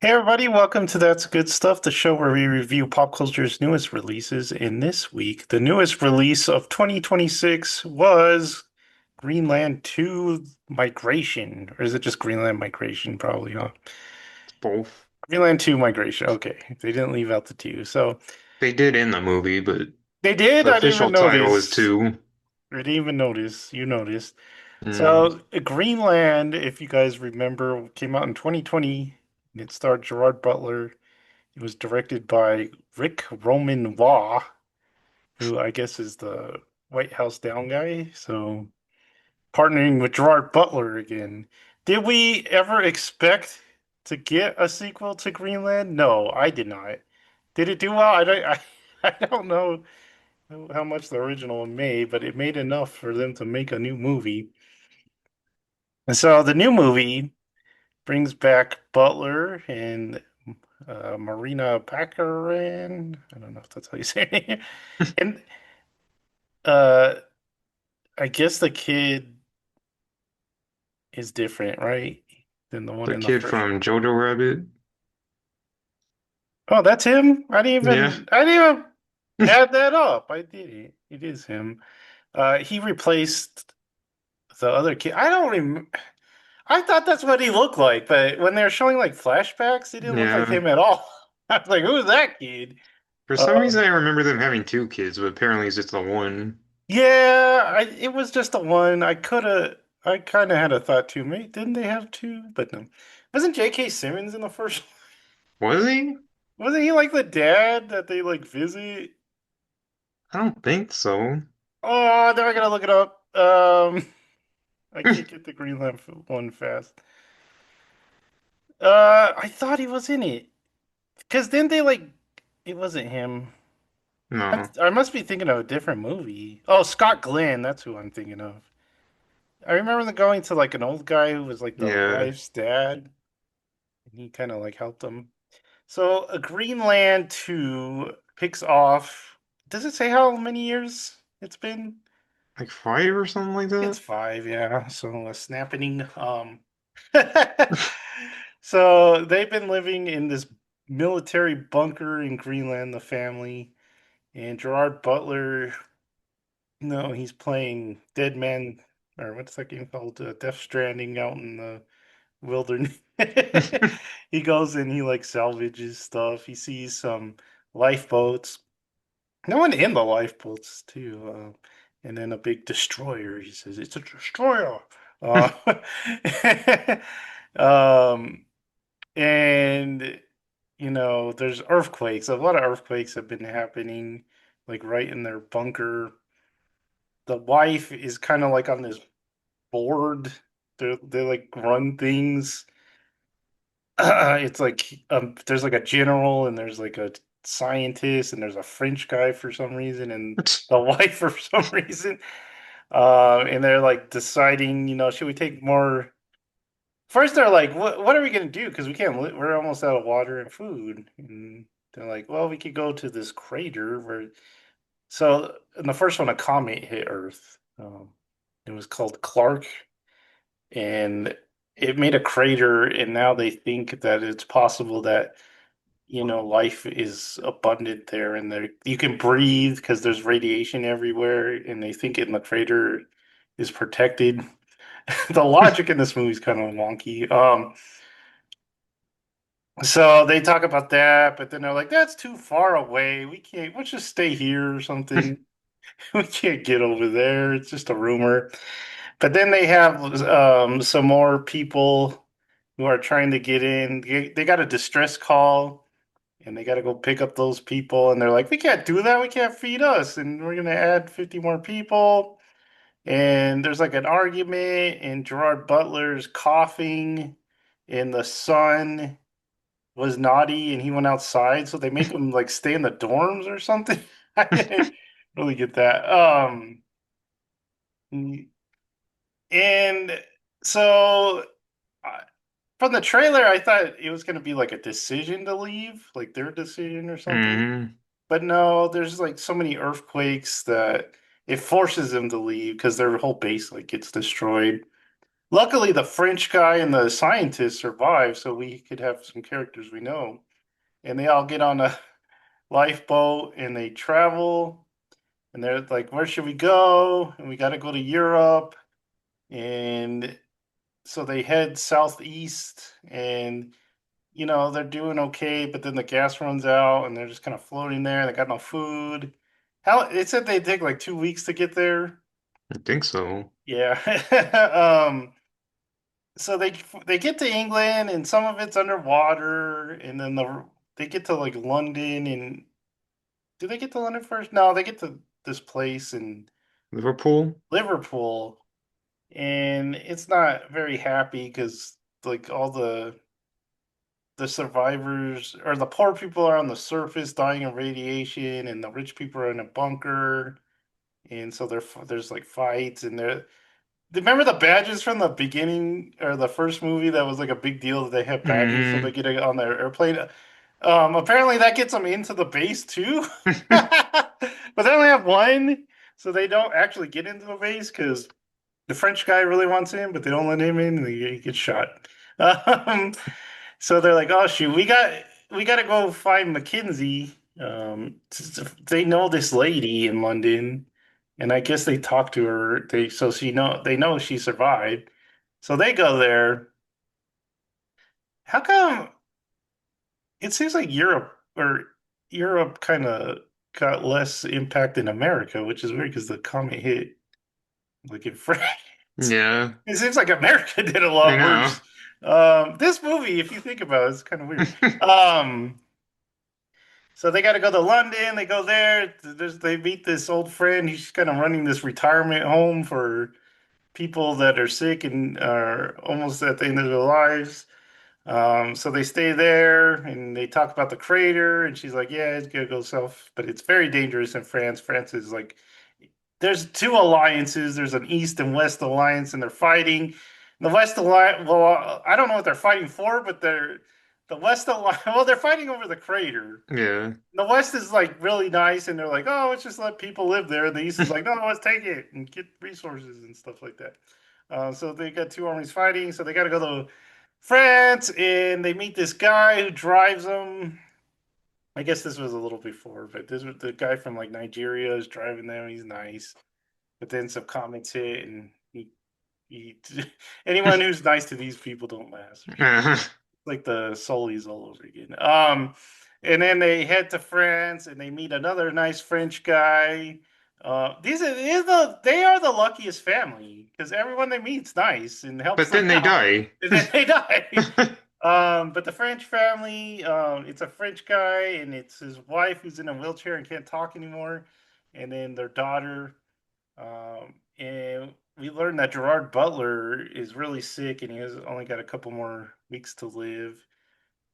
Hey everybody, welcome to That's Good Stuff, the show where we review pop culture's newest releases. And this week, the newest release of 2026 was Greenland 2 Migration. Or is it just Greenland Migration? Probably, huh? It's both. Greenland 2 Migration. Okay, they didn't leave out the two. So They did in the movie, but they did? the I didn't even official title is notice. two. I didn't even notice. You noticed. Mm, So Greenland, if you guys remember, came out in 2020. And it starred Gerard Butler. It was directed by Rick Roman Waugh, who I guess is the White House Down guy. So partnering with Gerard Butler again. Did we ever expect to get a sequel to Greenland? No, I did not. Did it do well? I don't know how much the original one made, but it made enough for them to make a new movie. And so the new movie brings back Butler and Marina Baccarin. I don't know if that's how you say it. And uh, I guess the kid is different, right? Than the one the in the kid first. from Jojo Rabbit. Oh, that's him. Yeah. I didn't even add that up. I did it. It is him. He replaced the other kid. I don't remember. I thought that's what he looked like, but when they were showing like flashbacks, it didn't look like Yeah. him at all. I was like, "Who's that kid?" For some reason, Um, I remember them having two kids, but apparently it's just the one. yeah, it was just the one. I kind of had a thought too. Maybe didn't they have two? But no, wasn't J.K. Simmons in the first? Was he? Wasn't he like the dad that they like visit? I don't think so. Oh, now I gotta look it up. I can't get the Greenland one fast. I thought he was in it because then they like it wasn't him. No. I must be thinking of a different movie. Oh, Scott Glenn, that's who I'm thinking of. I remember them going to like an old guy who was like the Yeah. wife's dad, and he kind of like helped them. So, a Greenland 2 picks off. Does it say how many years it's been? Like five or something like It's that? 5, yeah. So, a snapping. So, they've been living in this military bunker in Greenland, the family. And Gerard Butler, no, he's playing Dead Man, or what's that game called? Death Stranding out in the wilderness. He goes and he like salvages stuff. He sees some lifeboats. No one in the lifeboats too. And then a big destroyer. He says it's a destroyer. Uh, um, and there's earthquakes. A lot of earthquakes have been happening, like right in their bunker. The wife is kind of like on this board. They like run things. It's like there's like a general and there's like a scientist and there's a French guy for some reason and the wife for some reason. And they're like deciding, should we take more? First, they're like, what are we gonna do? Because we can't. We're almost out of water and food. And they're like, well, we could go to this crater where. So in the first one, a comet hit Earth. It was called Clark, and it made a crater. And now they think that it's possible that life is abundant there and there you can breathe because there's radiation everywhere and they think in the crater is protected. The logic in this movie is kind of wonky. So they talk about that, but then they're like, that's too far away. We can't, let's just stay here or something. We can't get over there. It's just a rumor. But then they have some more people who are trying to get in. They got a distress call and they got to go pick up those people. And they're like, we can't do that. We can't feed us. And we're going to add 50 more people. And there's like an argument, and Gerard Butler's coughing, and the son was naughty and he went outside. So they make him like stay in the dorms or something. I didn't really get that. And so uh, from the trailer, I thought it was going to be like a decision to leave, like their decision or something. Hmm. But no, there's like so many earthquakes that it forces them to leave because their whole base like gets destroyed. Luckily, the French guy and the scientist survive, so we could have some characters we know. And they all get on a lifeboat and they travel. And they're like, "Where should we go?" And we got to go to Europe. And so they head southeast, and they're doing okay. But then the gas runs out, and they're just kind of floating there. They got no food. How it said they take like 2 weeks to get there. I think so. Yeah. So they get to England and some of it's underwater and then they get to like London and do they get to London first? No, they get to this place in Liverpool? Liverpool and it's not very happy because like all the survivors or the poor people are on the surface dying of radiation and the rich people are in a bunker and so there's like fights and there. Remember the badges from the beginning or the first movie that was like a big deal that they have badges so they Mm. get it on their airplane? Apparently that gets them into the base too. But they only have one, so they don't actually get into the base because the French guy really wants him, but they don't let him in and he gets shot. Um, so they're like, "Oh shoot, we got to go find Mackenzie." They know this lady in London, and I guess they talked to her. They know she survived, so they go there. How come it seems like Europe kind of got less impact than America, which is weird because the comet hit like in France. Yeah, It seems like America did a I lot know. worse. This movie, if you think about it, is kind of weird. Um, So they got to go to London. They go there. They meet this old friend. He's kind of running this retirement home for people that are sick and are almost at the end of their lives. So they stay there and they talk about the crater. And she's like, "Yeah, it's gonna go south, but it's very dangerous in France. France is like, there's two alliances. There's an East and West alliance, and they're fighting. The West alliance. Well, I don't know what they're fighting for, but the West alliance. Well, they're fighting over the crater." Yeah. The West is like really nice, and they're like, "Oh, let's just let people live there." The East is like, "No, let's take it and get resources and stuff like that." So they got two armies fighting. So they got to go to France, and they meet this guy who drives them. I guess this was a little before, but this was the guy from like Nigeria is driving them. He's nice, but then some comments hit, and he anyone who's nice to these people don't last or something like the Solis all over again. And then they head to France and they meet another nice French guy. They are the luckiest family because everyone they meet's nice and helps But them then they out. die. And then they die. But the French family, it's a French guy and it's his wife who's in a wheelchair and can't talk anymore, and then their daughter. And we learned that Gerard Butler is really sick and he has only got a couple more weeks to live.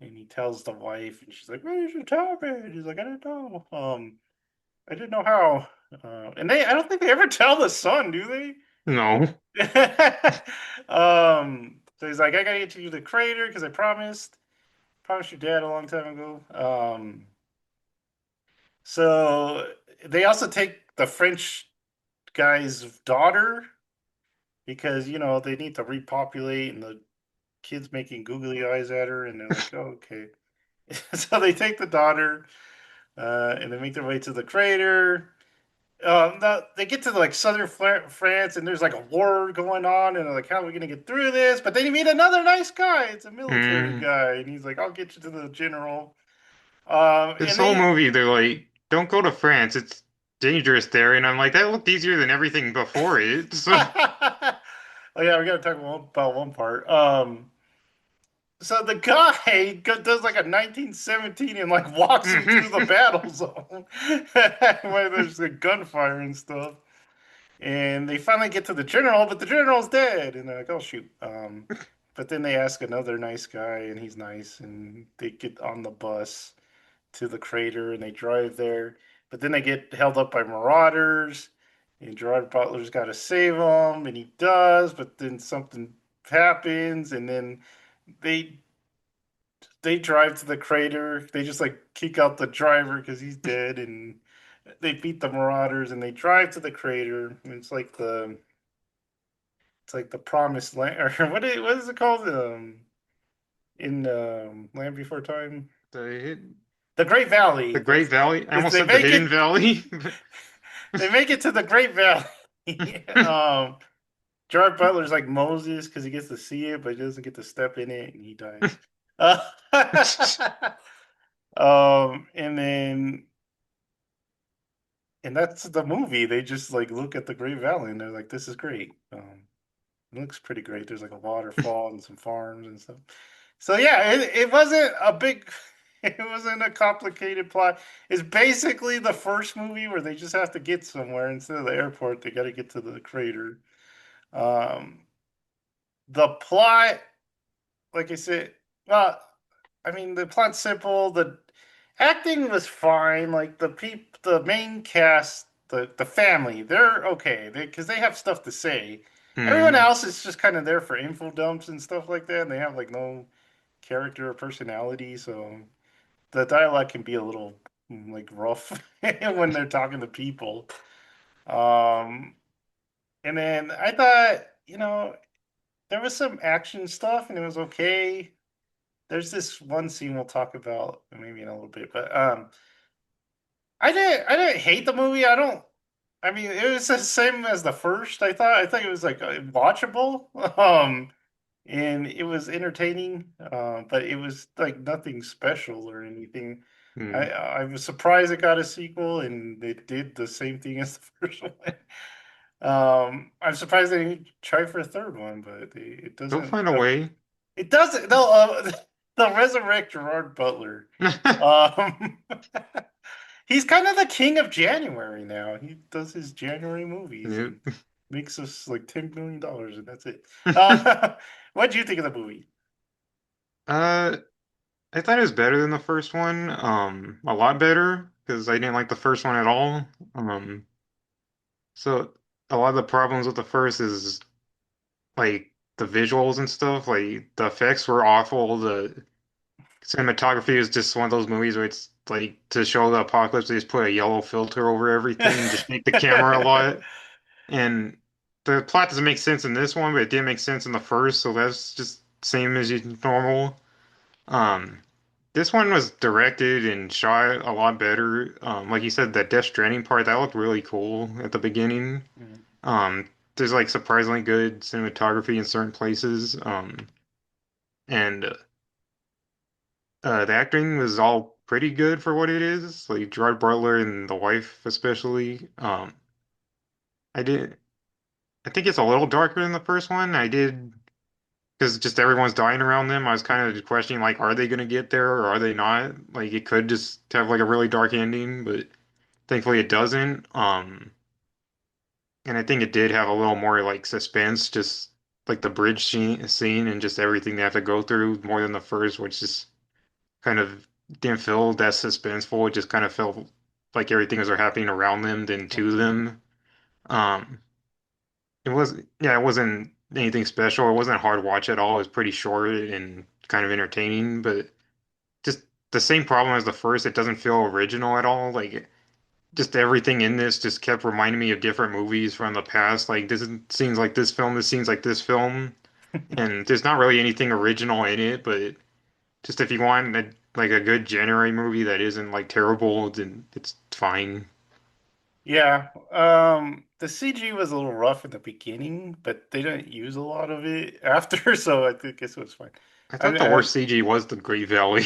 And he tells the wife, and she's like, "Well, you should tell me." And he's like, "I didn't know. I didn't know how." I don't think they ever tell the son, do they? No. So he's like, "I gotta get you to the crater because I promised your dad a long time ago." So they also take the French guy's daughter because they need to repopulate, and the kid's making googly eyes at her, and they're like, "Oh, okay." So they take the daughter, and they make their way to the crater. They get to like southern France, and there's like a war going on, and they're like, "How are we gonna get through this?" But then you meet another nice guy. It's a military Mm. guy, and he's like, "I'll get you to the general." This And whole they, movie, they're like, don't go to France. It's dangerous there. And I'm like, that looked easier than everything before it. So, oh yeah, we gotta talk about one part. So the guy does like a 1917 and like walks him through the mhm. battle zone where there's the gunfire and stuff. And they finally get to the general, but the general's dead. And they're like, "Oh shoot." But then they ask another nice guy, and he's nice, and they get on the bus to the crater and they drive there. But then they get held up by marauders, and Gerard Butler's got to save them, and he does. But then something happens, and then they they drive to the crater. They just like kick out the driver because he's dead, and they beat the marauders, and they drive to the crater. And it's like it's like the promised land, or what is it called? In Land Before Time, The the Great Valley. the Great Valley. I almost They said the make Hidden it. Valley. They make it to the Great Valley. Gerard Butler's like Moses because he gets to see it, but he doesn't get to step in it, and he dies. Uh, and then and that's the movie. They just like look at the Great Valley and they're like, "This is great." It looks pretty great. There's like a waterfall and some farms and stuff. So yeah, it wasn't a big, it wasn't a complicated plot. It's basically the first movie where they just have to get somewhere instead of the airport. They got to get to the crater. Um, the plot, like I said, well, I mean, the plot's simple. The acting was fine. Like the main cast, the family, they're okay. Because they have stuff to say. Everyone Hmm. else is just kind of there for info dumps and stuff like that. And they have like no character or personality, so the dialogue can be a little like rough when they're talking to people. Um, and then I thought, there was some action stuff and it was okay. There's this one scene we'll talk about maybe in a little bit, but I didn't hate the movie. I mean it was the same as the first. I thought it was like watchable. And it was entertaining, but it was like nothing special or anything. Hmm. I was surprised it got a sequel and they did the same thing as the first one. I'm surprised they didn't try for a third one, but it They'll doesn't. find a way. It doesn't. They'll they'll resurrect Gerard Butler. Um, he's kind of the king of January now. He does his January movies Yep. and makes us like $10 million, and that's it. Uh, what do you think of the movie? Uh, I thought it was better than the first one. A lot better because I didn't like the first one at all. Um, so a lot of the problems with the first is like the visuals and stuff. Like the effects were awful. The cinematography is just one of those movies where it's like to show the apocalypse, they just put a yellow filter over everything, just shake the camera a lot. And the plot doesn't make sense in this one, but it did make sense in the first, so that's just same as normal. Um, this one was directed and shot a lot better. Like you said, that Death Stranding part, that looked really cool at the beginning. Mhm. There's like surprisingly good cinematography in certain places. And the acting was all pretty good for what it is. Like Gerard Butler and the wife especially. I did I think it's a little darker than the first one. I did because just everyone's dying around them. I was kind of questioning like, are they gonna get there or are they not? Like it could just have like a really dark ending, but thankfully it doesn't. And I think it did have a little more like suspense, just like the scene and just everything they have to go through more than the first, which just kind of didn't feel that suspenseful. It just kind of felt like everything was happening around them than to Mhm. them. Um, yeah, it wasn't anything special. It wasn't a hard watch at all. It was pretty short and kind of entertaining, but just the same problem as the first. It doesn't feel original at all. Like just everything in this just kept reminding me of different movies from the past. Like this seems like this film, this seems like this film, and there's not really anything original in it. But just if you want like a good January movie that isn't like terrible, then it's fine. Yeah, the CG was a little rough in the beginning, but they didn't use a lot of it after, so guess it was fine. I thought the I worst CG was the Great Valley.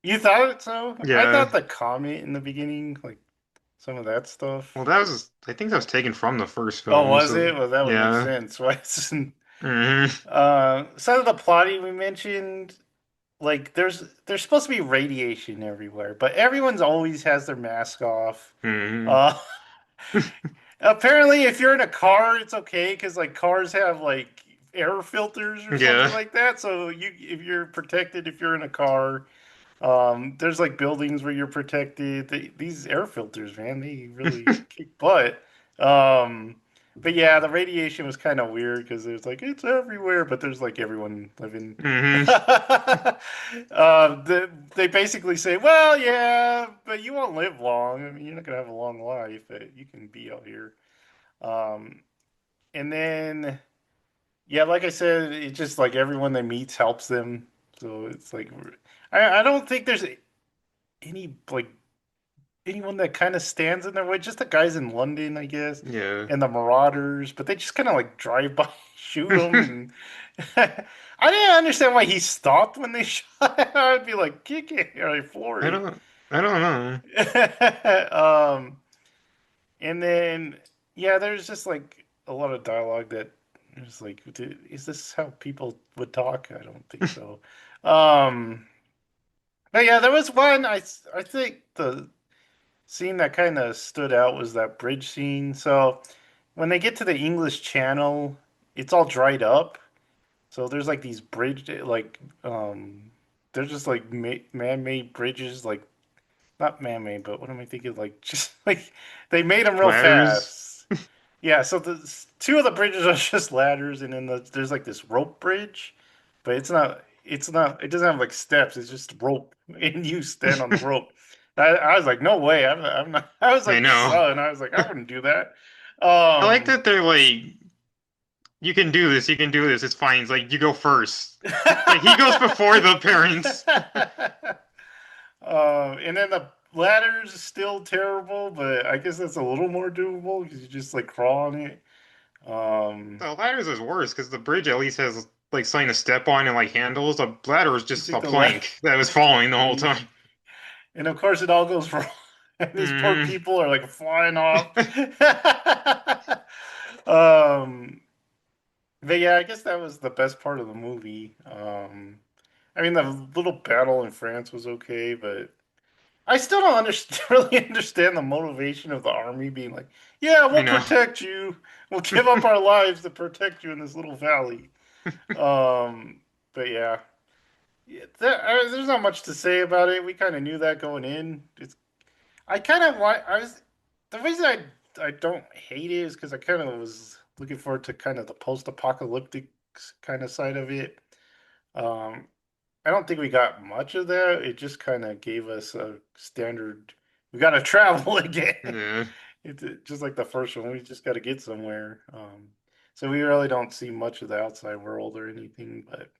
You thought so? I Yeah. thought the comet in the beginning, like some of that Well, stuff. I think that was taken from the first Oh, film, was so it? Well, that would make yeah. sense. Why isn't Hmm. some of the plotting we mentioned, like there's supposed to be radiation everywhere, but everyone's always has their mask off. Hmm. Uh, apparently, if you're in a car, it's okay because like cars have like air filters or something Yeah. like that. So if you're protected, if you're in a car, there's like buildings where you're protected. These air filters, man, they really kick butt. Um, but yeah, the radiation was kind of weird because it's like it's everywhere, but there's like everyone living. Hmm. They basically say, well, yeah, but you won't live long. I mean, you're not gonna have a long life, but you can be out here. Um, and then yeah, like I said, it's just like everyone they meets helps them. So it's like I don't think there's any like anyone that kind of stands in their way. Just the guys in London, I guess, Yeah. and the Marauders, but they just kind of like drive by, shoot them, and I didn't understand why he stopped when they shot him. I'd be like, kick it or floor I it. don't I don't know. And then yeah, there's just like a lot of dialogue that is like, is this how people would talk? I don't think so. Um, but yeah, there was one I think the scene that kind of stood out was that bridge scene. So when they get to the English Channel, it's all dried up. So there's like these bridge they're just like man-made bridges, like not man-made, but what am I thinking? Like just like they made them real Ladders. fast. Yeah, so the two of the bridges are just ladders, and then there's like this rope bridge, but it doesn't have like steps. It's just rope, and you stand on the rope. I was like, no way, I'm not. I was I like, know. son, I was like, I wouldn't do that. I like Um, that they're like, you can do this, you can do this, it's fine. It's like you go first. Like he goes before the parents. and then the ladders is still terrible, but I guess that's a little more doable because you just like crawl on it. Um, The ladders is worse because the bridge at least has like something to step on and like handles. The ladder was you just think a the la plank that was falling the whole time. And of course, it all goes wrong. And these poor Mm, people are like flying off. um, but yeah, I guess that was the best part of the movie. I mean, the little battle in France was okay, but I still don't really understand the motivation of the army being like, "Yeah, I we'll know. protect you. We'll give up our lives to protect you in this little valley." But yeah, there's not much to say about it. We kind of knew that going in. I kind of want. I was the reason I don't hate it is because I kind of was looking forward to kind of the post-apocalyptic kind of side of it. Um, I don't think we got much of that. It just kind of gave us a standard. We got to travel again. Yeah, It's just like the first one. We just got to get somewhere. So we really don't see much of the outside world or anything. But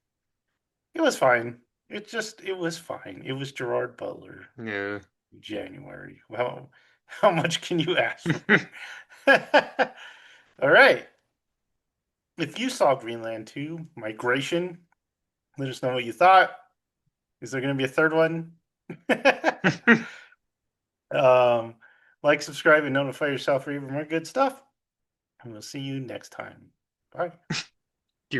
it was fine. It was fine. It was Gerard Butler. yeah. January. Well, how much can you ask for? All right. If you saw Greenland 2, Migration, let us know what you thought. Is there going to be a third one? um, like, subscribe, and notify yourself for even more good stuff. And we'll see you next time. Bye.